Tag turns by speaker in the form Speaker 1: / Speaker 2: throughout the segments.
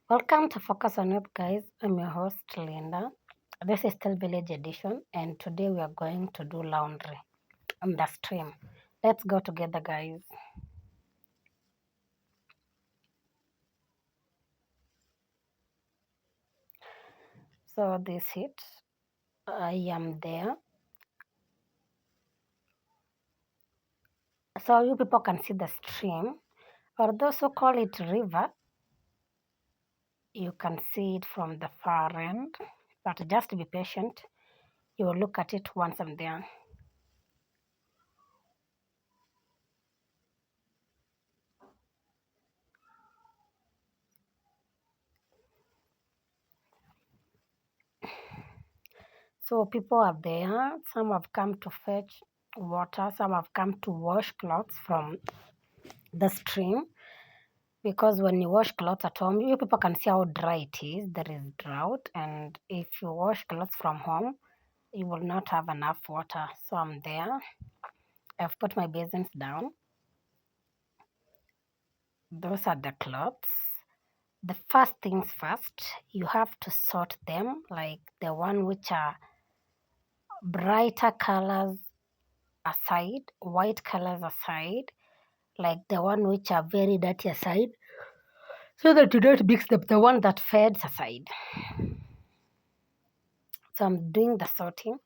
Speaker 1: Welcome to Focus on Youth, guys. I'm your host, Linda. This is still Village Edition, and today we are going to do laundry on the stream. Let's go together, guys. So, this it. I am there. So, you people can see the stream, or those who call it river, you can see it from the far end. But just be patient. You will look at it once I'm there. So people are there. Some have come to fetch water. Some have come to wash clothes from the stream. Because when you wash clothes at home, you people can see how dry it is. There is drought. And if you wash clothes from home, you will not have enough water. So I'm there. I've put my basins down. Those are the clothes. The first things first, you have to sort them, like the one which are brighter colors aside, white colors aside, like the one which are very dirty aside, so that you don't mix them, the one that fades aside. So I'm doing the sorting.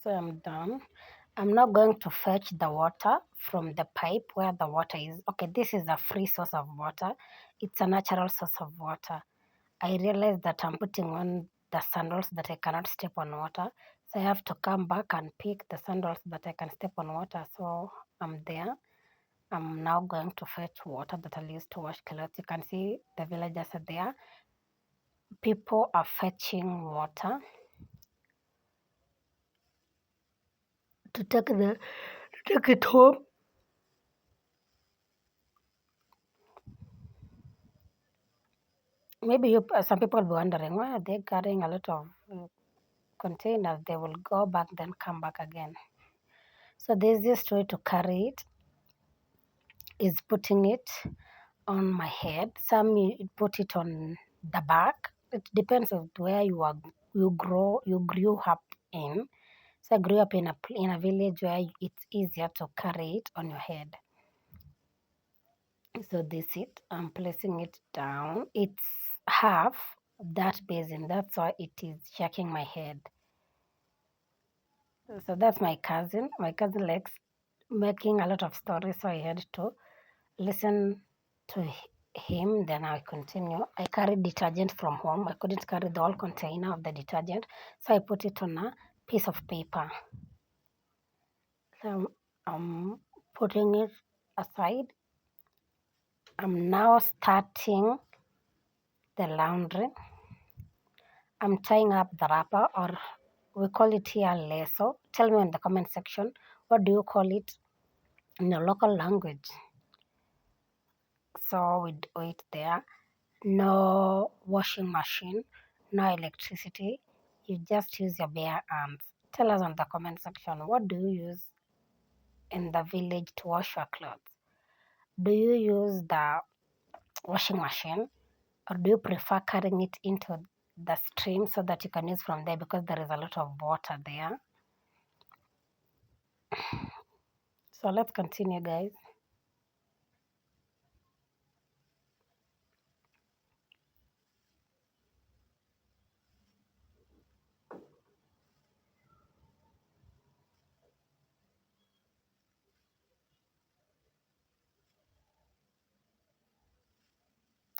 Speaker 1: So I'm done. I'm not going to fetch the water from the pipe where the water is. Okay, this is a free source of water. It's a natural source of water. I realized that I'm putting on the sandals that I cannot step on water. So I have to come back and pick the sandals that I can step on water. So I'm there. I'm now going to fetch water that I'll use to wash clothes. You can see the villagers are there. People are fetching water to take it home. Maybe some people will be wondering why are they carrying a lot of containers? They will go back then come back again. So the easiest way to carry it is putting it on my head. Some you put it on the back. It depends on where you grew up in. So I grew up in a village where it's easier to carry it on your head. So this it, I'm placing it down. It's half that basin. That's why it is shaking my head. So that's my cousin. My cousin likes making a lot of stories, so I had to listen to him. Then I continue. I carried detergent from home. I couldn't carry the whole container of the detergent, so I put it on a piece of paper. So I'm putting it aside. I'm now starting the laundry. I'm tying up the wrapper, or we call it here lasso. Tell me in the comment section, what do you call it in your local language? So we do it there. No washing machine, no electricity. You just use your bare hands. Tell us in the comment section, what do you use in the village to wash your clothes? Do you use the washing machine, or do you prefer carrying it into the stream so that you can use from there because there is a lot of water there? So let's continue, guys.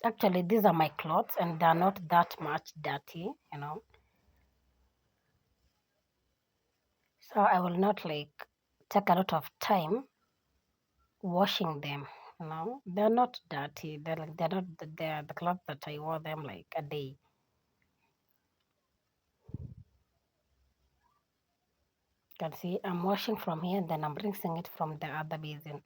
Speaker 1: Actually, these are my clothes and they're not that much dirty. So I will not like take a lot of time washing them. They're not dirty. They're not they're the clothes that I wore them like a day. can see I'm washing from here and then I'm rinsing it from the other basin.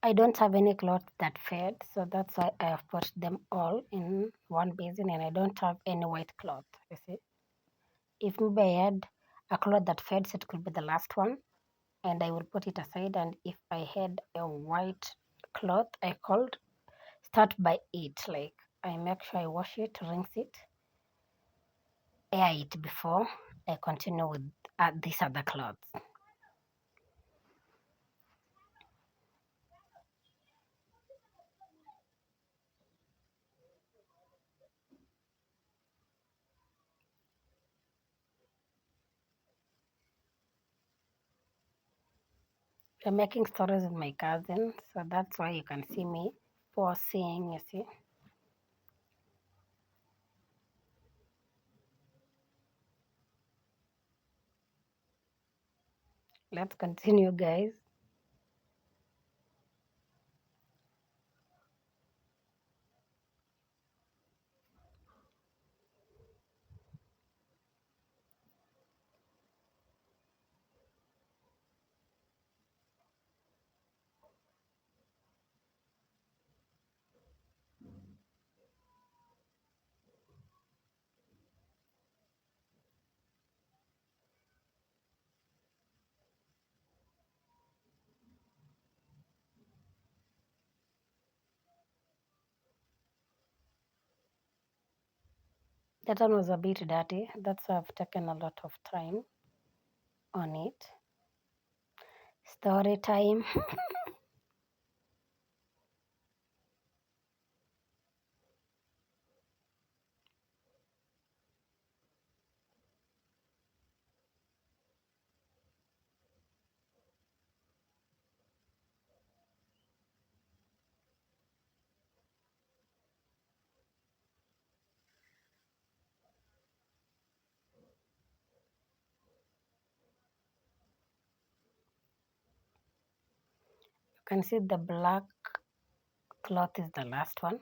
Speaker 1: I don't have any clothes that fed, so that's why I have put them all in one basin and I don't have any white cloth. You see, if maybe I had a cloth that feds, it could be the last one and I will put it aside. And if I had a white cloth, I could start by it. Like I make sure I wash it, rinse it, air it before I continue with these other clothes. I'm making stories with my cousin, so that's why you can see me forcing, you see. Let's continue, guys. That one was a bit dirty. That's why I've taken a lot of time on it. Story time. You can see the black cloth is the last one.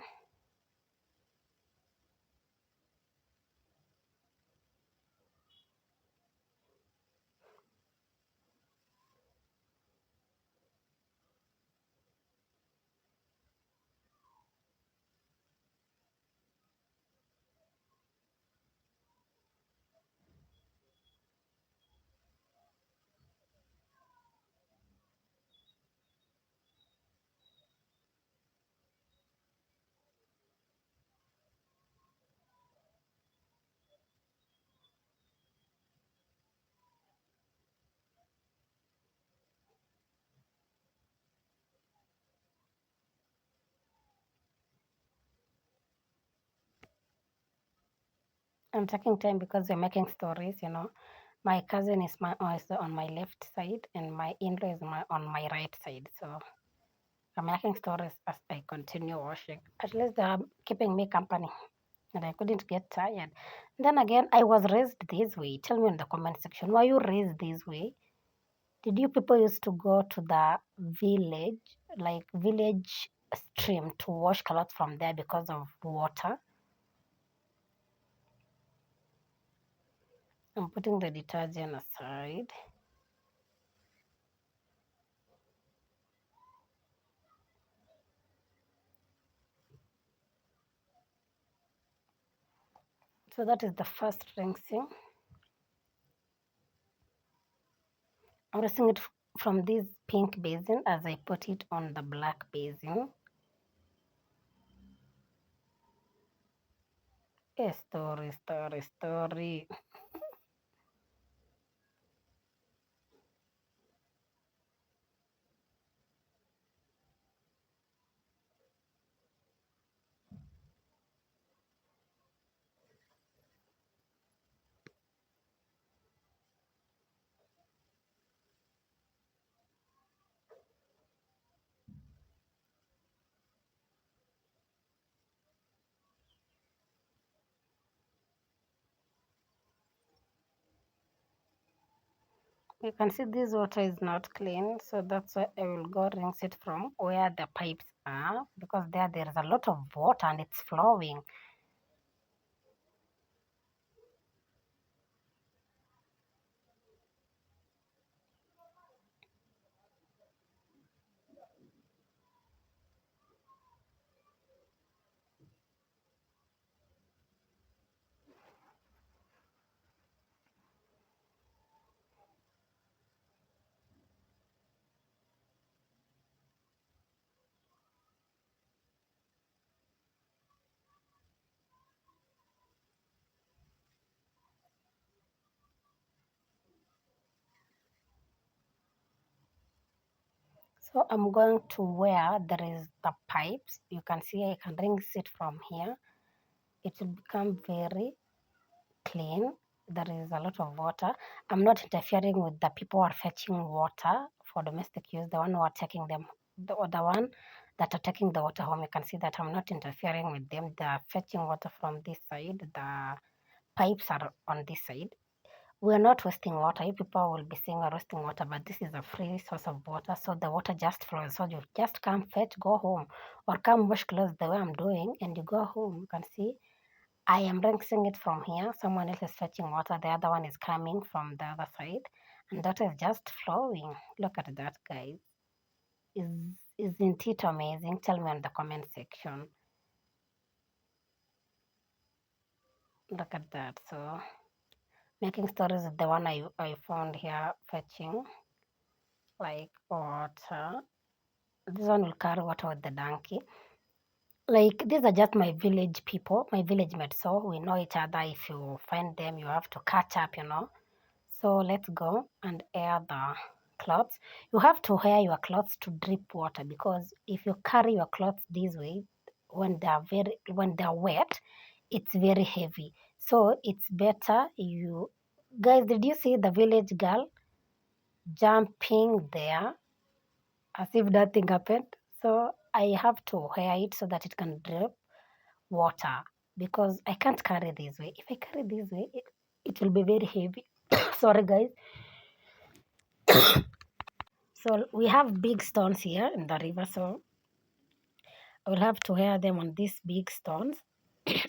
Speaker 1: I'm taking time because we're making stories. My cousin is on my left side and my in-law is on my right side. So I'm making stories as I continue washing. At least they're keeping me company and I couldn't get tired. Then again, I was raised this way. Tell me in the comment section, why you raised this way? Did you people used to go to the village, like village stream to wash clothes from there because of water? I'm putting the detergent aside. So that is the first rinsing. I'm rinsing it from this pink basin as I put it on the black basin. A story, story, story. You can see this water is not clean, so that's why I will go rinse it from where the pipes are, because there is a lot of water and it's flowing. So I'm going to where there is the pipes. You can see I can rinse it from here. It will become very clean. There is a lot of water. I'm not interfering with the people who are fetching water for domestic use, the one who are taking them, the one that are taking the water home. You can see that I'm not interfering with them. They are fetching water from this side. The pipes are on this side. We're not wasting water. You people will be saying we're wasting water, but this is a free source of water, so the water just flows. So you just come fetch, go home, or come wash clothes the way I'm doing, and you go home. You can see I am rinsing it from here. Someone else is fetching water. The other one is coming from the other side, and that is just flowing. Look at that, guys. Is isn't it amazing? Tell me in the comment section. Look at that. So making stories is the one I found here fetching like water. This one will carry water with the donkey. Like these are just my village people, my village mates. So we know each other. If you find them, you have to catch up. So let's go and air the clothes. You have to air your clothes to drip water, because if you carry your clothes this way, when they're wet, it's very heavy. So it's better you guys. Did you see the village girl jumping there as if nothing happened? So I have to air it so that it can drip water, because I can't carry this way. If I carry this way, it will be very heavy. Sorry, guys. So we have big stones here in the river, so I will have to wear them on these big stones.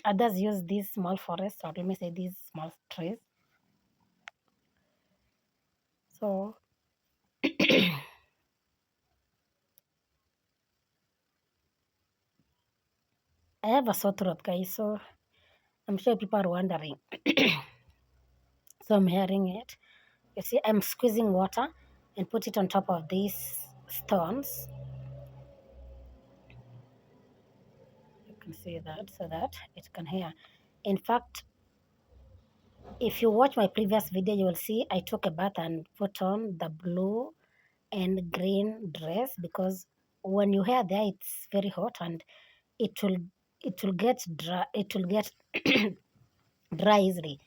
Speaker 1: Others use these small forests, or let me say these small trees. So I have a sore throat, guys, so I'm sure people are wondering. So I'm hearing it. You see, I'm squeezing water and put it on top of these stones. You can see that, so that it can hear. In fact, if you watch my previous video, you will see I took a bath and put on the blue and green dress, because when you wear there it's very hot, and it will get dry, it will get dry easily.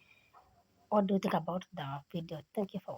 Speaker 1: What do you think about the video? Thank you for